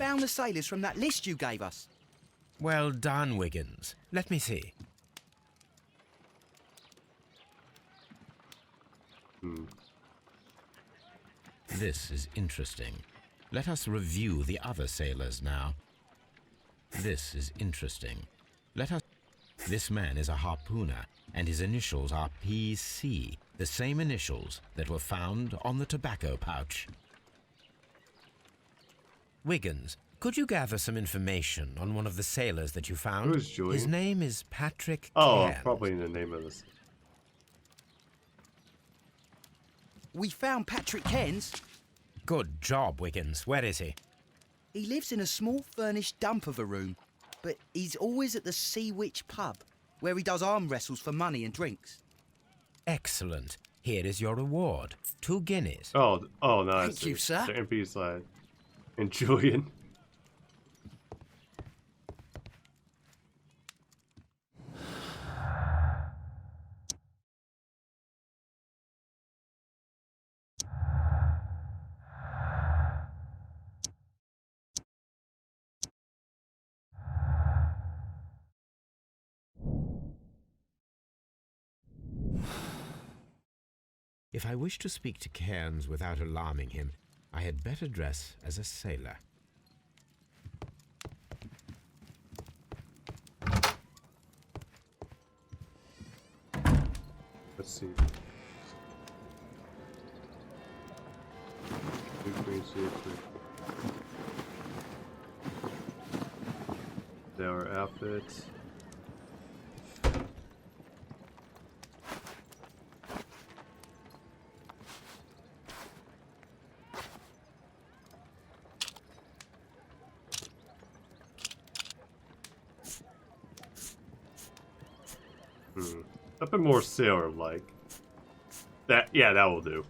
found the sailors from that list you gave us. Well done, Wiggins. Let me see. This is interesting. Let us review the other sailors now. This is interesting. This man is a harpooner, and his initials are PC, the same initials that were found on the tobacco pouch. Wiggins, could you gather some information on one of the sailors that you found? Who's Julian? His name is Patrick Oh, Cairns. probably the name of this. We found Patrick Cairns. Good job, Wiggins. Where is he? He lives in a small furnished dump of a room, but he's always at the Sea Witch pub, where he does arm wrestles for money and drinks. Excellent. Here is your reward. 2 guineas. Oh, nice. Thank you, sir. The MP slide. And Julian. If I wish to speak to Cairns without alarming him, I had better dress as a sailor. Let's see. There are outfits. A bit more sailor-like. That will do.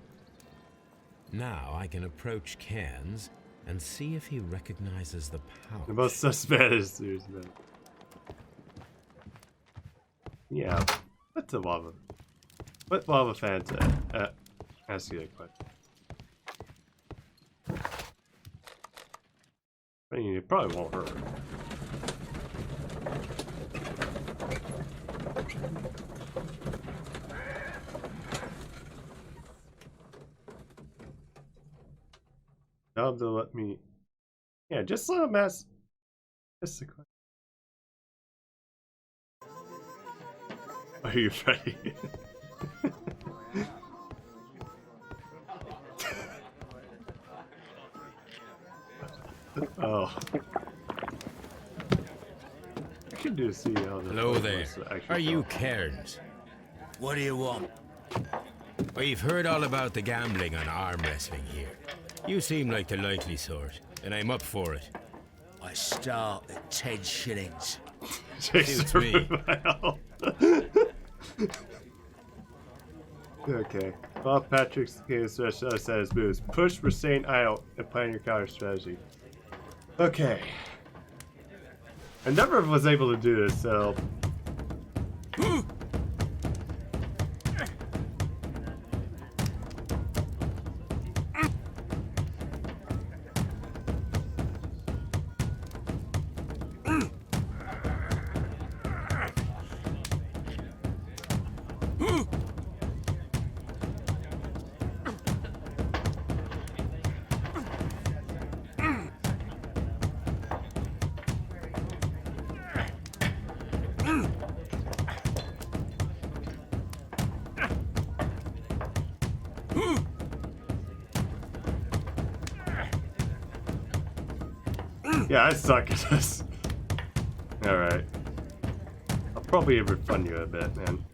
Now I can approach Cairns and see if he recognizes the pouch. The most suspect is serious man. Yeah, that's a lava. What lava fan to ask you that question? I mean, it probably won't hurt. Tell them to let me. Yeah, just let them ask. Just a question. Are you ready? Oh. I can do see how the. Hello there. Are you Cairns? What do you want? We've heard all about the gambling on arm wrestling here. You seem like the likely sort, and I'm up for it. I start at 10 shillings. Suits me. Okay. Bob Patrick's game strategy says moves. Push, restrain, out, and plan your counter strategy. Okay. I never was able to do this, so. Yeah, I suck at this. Alright. I'll probably refund you a bit, man.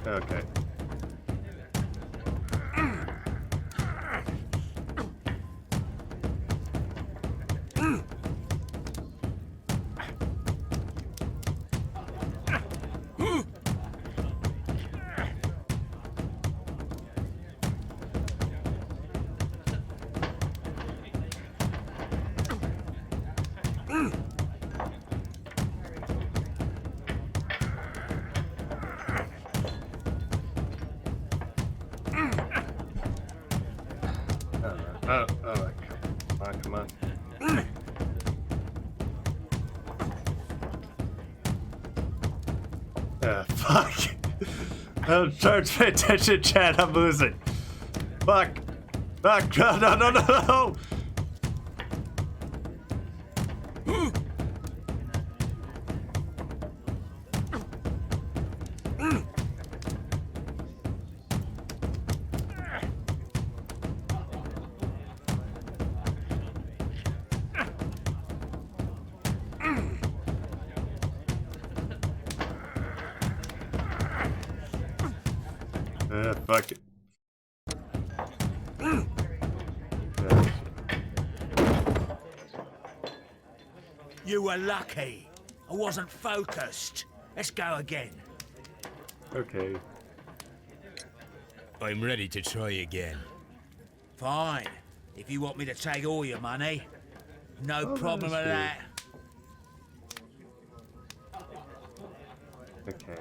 Okay. Oh, come on. Fuck. I'm trying to pay attention, Chad. I'm losing. Fuck. Fuck. No. Fuck it. You were lucky. I wasn't focused. Let's go again. Okay. I'm ready to try again. Fine. If you want me to take all your money, no Oh, problem with that's that. Okay.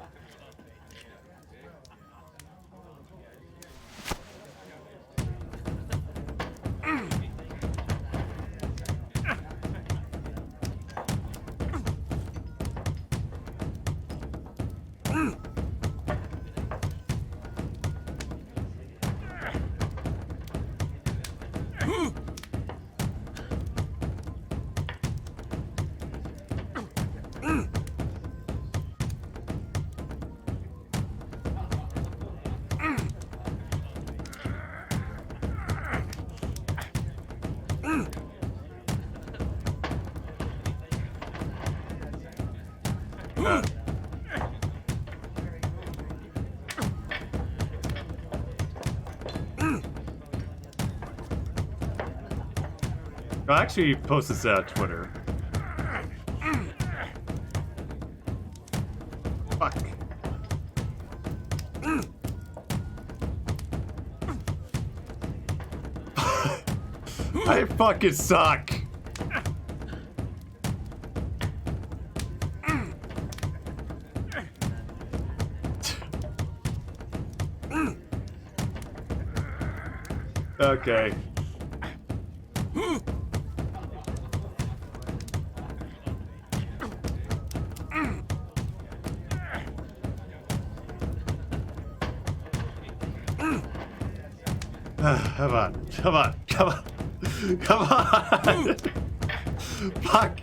I'll actually post this on Twitter. Fuck. I fucking suck. Okay. Come on. Fuck.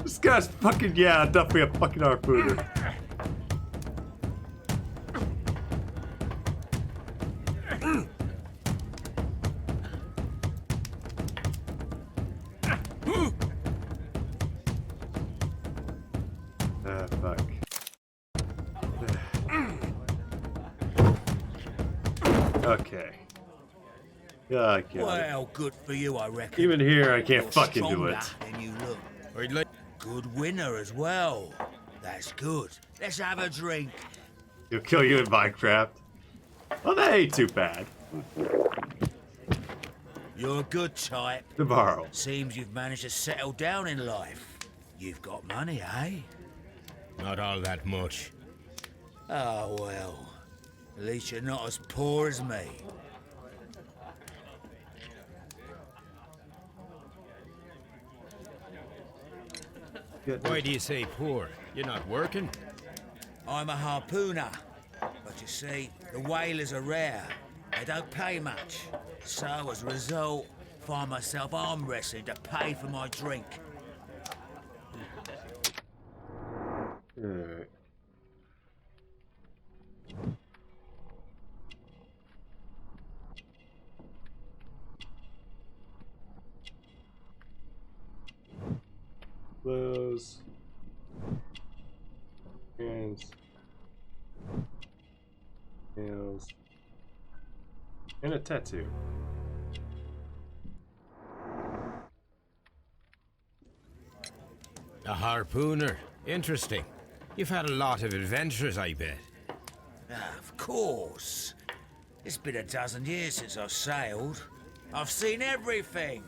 This guy's fucking, definitely a fucking harpooner. Fuck. Okay. God. Well, good for you, I reckon. Even here, I can't You're fucking do stronger it. than you look. I'd like... Good winner as well. That's good. Let's have a drink. He'll kill you in Minecraft. Well, that ain't too bad. You're a good type. Tomorrow. Seems you've managed to settle down in life. You've got money, eh? Not all that much. Oh, well. At least you're not as poor as me. Why do you say poor? You're not working? I'm a harpooner. But you see, the whalers are rare. They don't pay much. So, as a result, find myself arm wrestling to pay for my drink. Alright. Clothes. Hands. Nails. And a tattoo. A harpooner. Interesting. You've had a lot of adventures, I bet. Of course. It's been a dozen years since I've sailed. I've seen everything.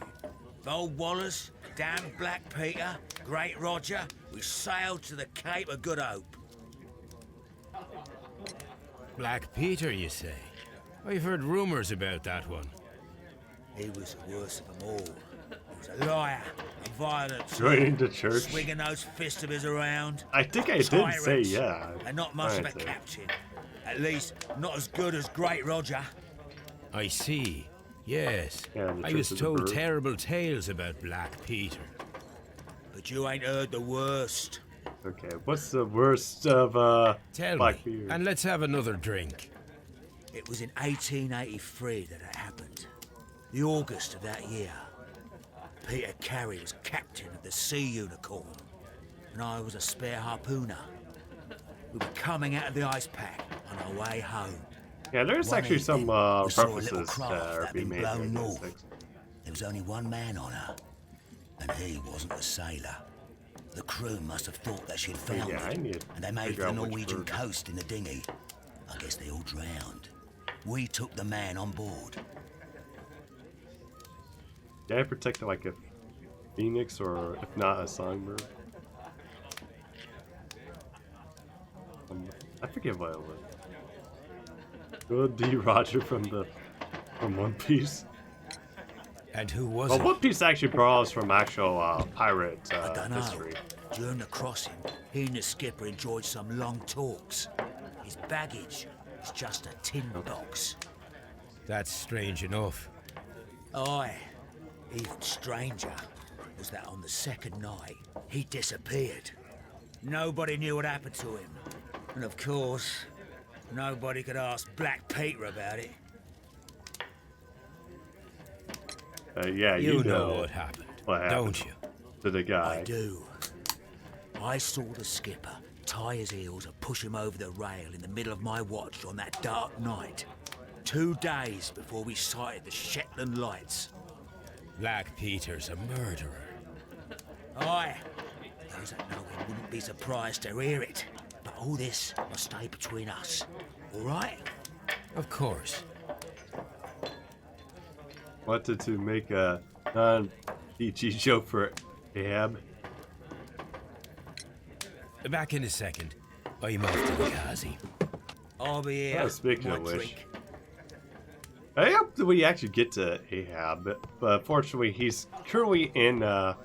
Old Wallace, Damn Black Peter, Great Roger, we sailed to the Cape of Good Hope. Black Peter, you say? I've heard rumors about that one. He was the worst of them all. He was a liar, a violent Joining the church. swinging those fists of his around. I think I did say Tyrants, yeah. and not much of a captain. At least, not as good as Great Roger. I see. Yes. Yeah, the I Church was of the told Bird. terrible tales about Black Peter. But you ain't heard the worst. Okay, what's the worst of Tell Black me, Peter? and let's have another drink. It was in 1883 that it happened. The August of that year. Peter Carey was captain of the Sea Unicorn, and I was a spare harpooner. We were coming out of the ice pack on our way home. Yeah, there's One actually some evening, we saw a little references craft that are that'd being been made blown in north. this. There was only one man on her, and he wasn't a sailor. The crew must have thought that she'd found Yeah, I it, need to and they made figure for the out which Norwegian bird. coast in the dinghy. I guess they all drowned. We took the man on board. Yeah, I protect like a phoenix or if not a songbird. I forget what it was. Good D. Roger from One Piece. And who was Well, it? One Piece actually borrows from actual pirate I don't know. history. During the crossing, he and the skipper enjoyed some long talks. His baggage was just a tin box. That's strange enough. Aye, even stranger was that on the second night, he disappeared. Nobody knew what happened to him. And of course, nobody could ask Black Peter about it. Yeah, You know what happened, don't you? to the guy. I do. I saw the skipper tie his heels and push him over the rail in the middle of my watch on that dark night. 2 days before we sighted the Shetland lights. Black Peter's a murderer. Aye. Those that know him wouldn't be surprised to hear it. But all this must stay between us. All right? Of course. Wanted to make a non-PG joke for Ahab. Back in a second. I'm off to the Kazi. I'll be here. Oh, speaking My of which. drink. I hope that we actually get to Ahab, but unfortunately he's currently in the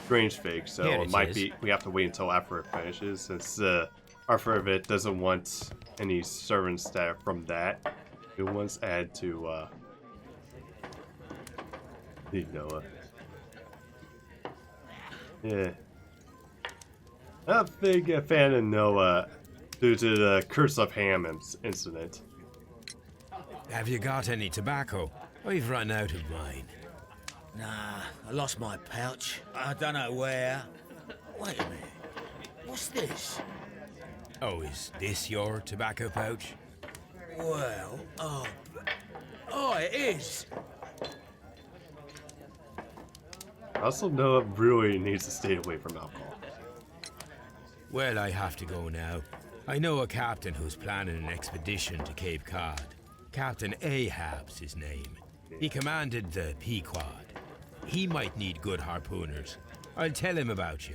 strange fake, so Here it it might is. be we have to wait until after it finishes, since Arthur of it doesn't want any servants that from that. It wants to add to the Noah. Yeah. Not a big fan of Noah due to the Curse of Ham incident. Have you got any tobacco? I've run out of mine. Nah, I lost my pouch. I don't know where. Wait a minute. What's this? Oh, is this your tobacco pouch? Well, oh, it is. Also, Noah really needs to stay away from alcohol. Well, I have to go now. I know a captain who's planning an expedition to Cape Cod. Captain Ahab's his name. He commanded the Pequod. He might need good harpooners. I'll tell him about you.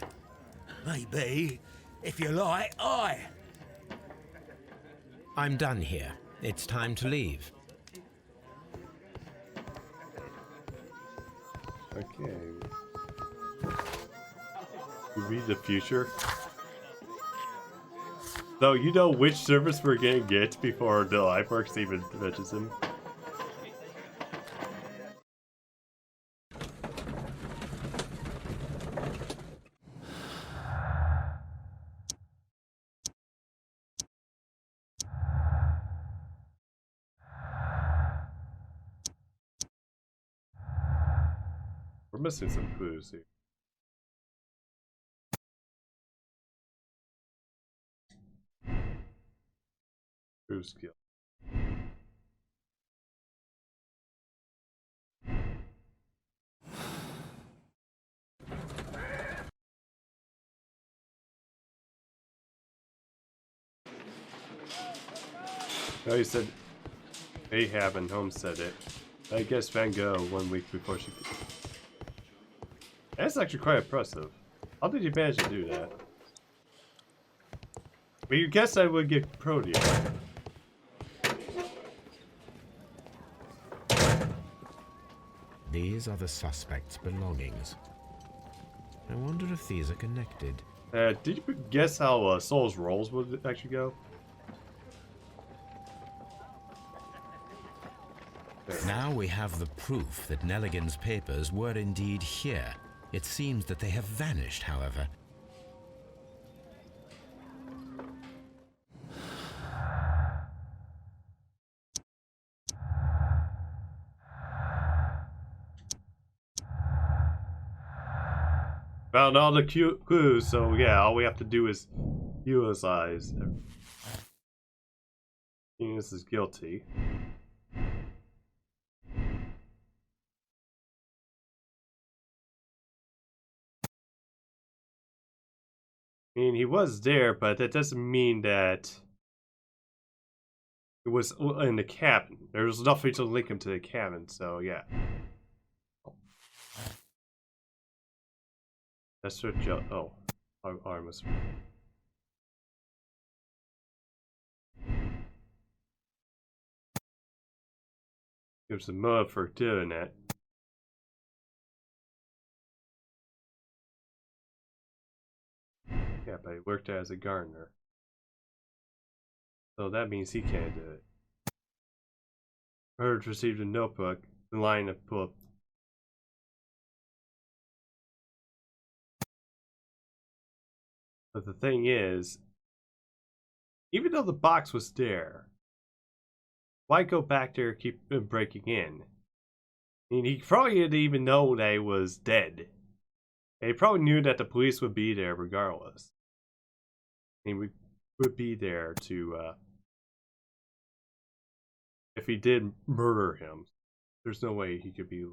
Maybe. If you like, aye. I'm done here. It's time to leave. Okay. You read the future. So you know which service we're gonna get before the LifeWorks even mentions him. We're missing some clues here. Crew skill. No, he said Ahab and Holmes said it. I guess Van Gogh 1 week before she... That's actually quite impressive. How did you manage to do that? Well, you guess I would get Proteus. These are the suspect's belongings. I wonder if these are connected. Did you guess how Soul's rolls would actually go? Now we have the proof that Nelligan's papers were indeed here. It seems that they have vanished, however. Found all the clues, so yeah, all we have to do is utilize. Venus is guilty. I mean, he was there, but that doesn't mean that it was in the cabin. There was nothing to link him to the cabin, so yeah. That's what oh, our arm was. There's a motive for doing that. Yeah, but he worked as a gardener. So that means he can't do it. Heard received a notebook, the line of book. But the thing is, even though the box was there, why go back there and keep breaking in? I mean, he probably didn't even know that he was dead. And he probably knew that the police would be there regardless. He would be there to, if he did murder him, there's no way he could be.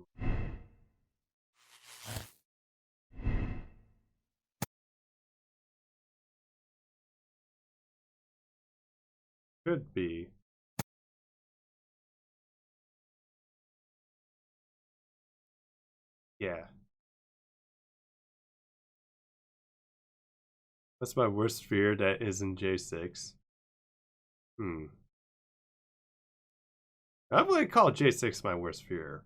Could be. Yeah. That's my worst fear that isn't J6. I wouldn't call J6 my worst fear.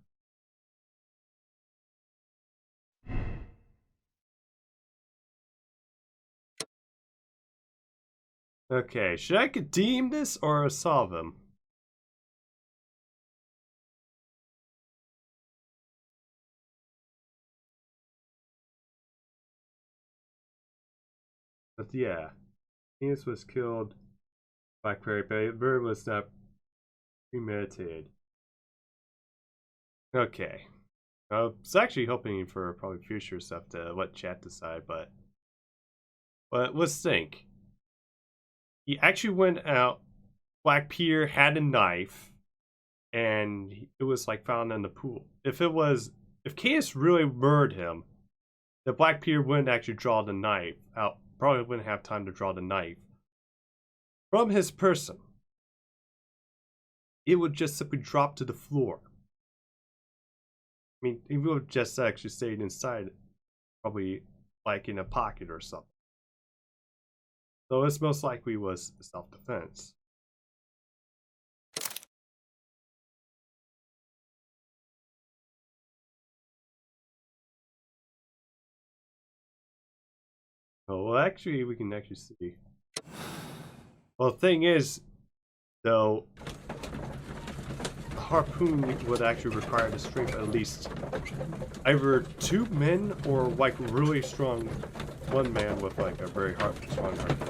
Okay, should I redeem this or solve him? But yeah, Venus was killed by Query, but the murder was not premeditated. Okay. I was actually hoping for probably future stuff to let chat decide, but let's think. He actually went out. Black Peter had a knife, and it was like found in the pool. If Caius really murdered him, the Black Peter wouldn't actually draw the knife out. Probably wouldn't have time to draw the knife from his person. It would just simply drop to the floor. I mean, he would have just actually stayed inside, probably like in a pocket or something. So this most likely was self-defense. Oh, well, actually, we can actually see. Well, the thing is, though, a harpoon would actually require the strength of at least either 2 men or like really strong 1 man with like a very strong harpoon.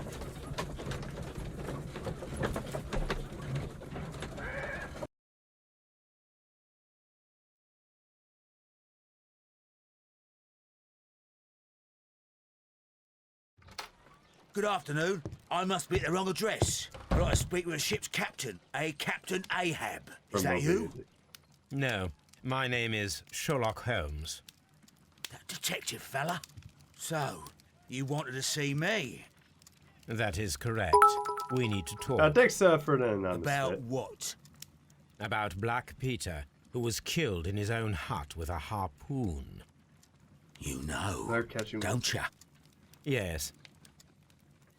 Good afternoon. I must be at the wrong address. I'd like to speak with a ship's captain, Captain Ahab. Is that you? No, my name is Sherlock Holmes. That detective fella? So, you wanted to see me? That is correct. We need to talk. Thanks for the anonymous About bit. what? About Black Peter, who was killed in his own hut with a harpoon. You know, They're catching don't ya? Yes,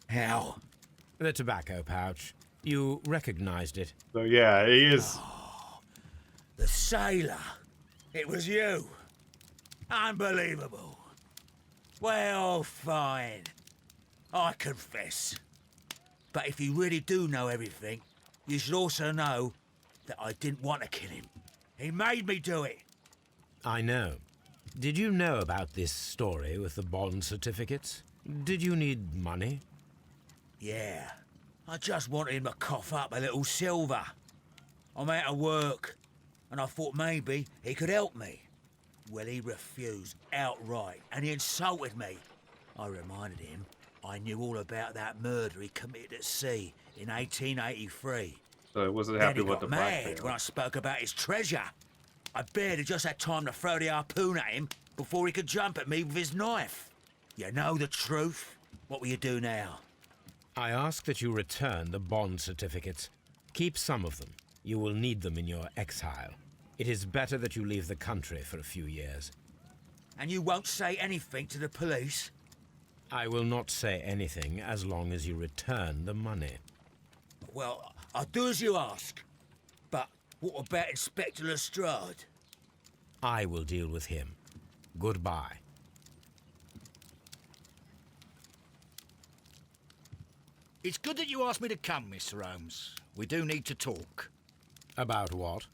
How? the tobacco pouch. You recognized it. So yeah, he is. The sailor. It was you. Unbelievable. Well, fine. I confess. But if you really do know everything, you should also know that I didn't want to kill him. He made me do it. I know. Did you know about this story with the bond certificates? Did you need money? Yeah. I just wanted him to cough up a little silver. I'm out of work, and I thought maybe he could help me. Well, he refused outright, and he insulted me. I reminded him I knew all about that murder he committed at sea in 1883. So he wasn't Then happy he with got the mad blackmail. when I spoke about his treasure. I barely just had time to throw the harpoon at him before he could jump at me with his knife. You know the truth. What will you do now? I ask that you return the bond certificates. Keep some of them. You will need them in your exile. It is better that you leave the country for a few years. And you won't say anything to the police? I will not say anything as long as you return the money. Well, I'll do as you ask. But what about Inspector Lestrade? I will deal with him. Goodbye. It's good that you asked me to come, Mr. Holmes. We do need to talk. About what?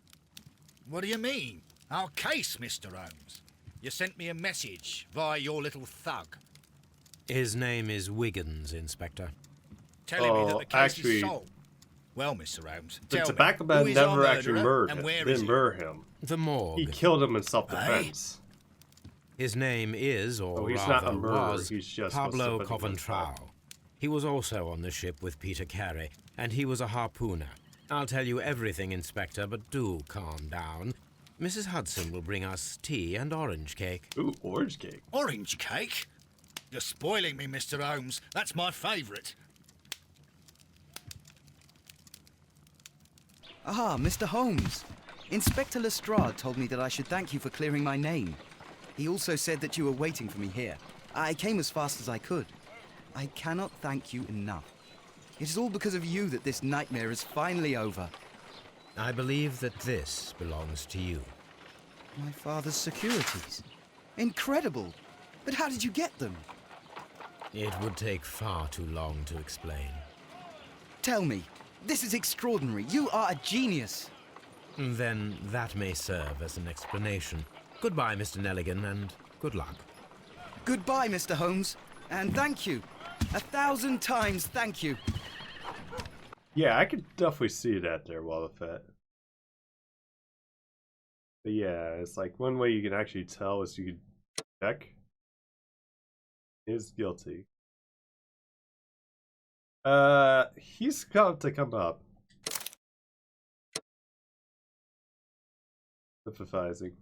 What do you mean? Our case, Mr. Holmes. You sent me a message via your little thug, His name is Wiggins, Inspector. telling me that the case actually, is solved. Well, Mr. Holmes, The tell tobacco me, man who is our never actually murderer murdered and him. where is Didn't he? murder him. The morgue. He killed him in self-defense. His name is, or Oh, he's rather not a murderer, was, he's just Pablo must have been Coventral. He was also on the ship with Peter Carey, and he was a harpooner. I'll tell you everything, Inspector, but do calm down. Mrs. Hudson will bring us tea and orange cake. Ooh, orange cake. Orange cake? You're spoiling me, Mr. Holmes. That's my favourite. Ah, Mr. Holmes. Inspector Lestrade told me that I should thank you for clearing my name. He also said that you were waiting for me here. I came as fast as I could. I cannot thank you enough. It is all because of you that this nightmare is finally over. I believe that this belongs to you. My father's securities. Incredible. But how did you get them? It would take far too long to explain. Tell me. This is extraordinary. You are a genius. Then that may serve as an explanation. Goodbye, Mr. Nelligan, and good luck. Goodbye, Mr. Holmes. And thank you. 1,000 times thank you. Yeah, I could definitely see that there, Wallafet. But yeah, it's like one way you can actually tell is you can check. Is guilty. He's got to come up. Sympathizing.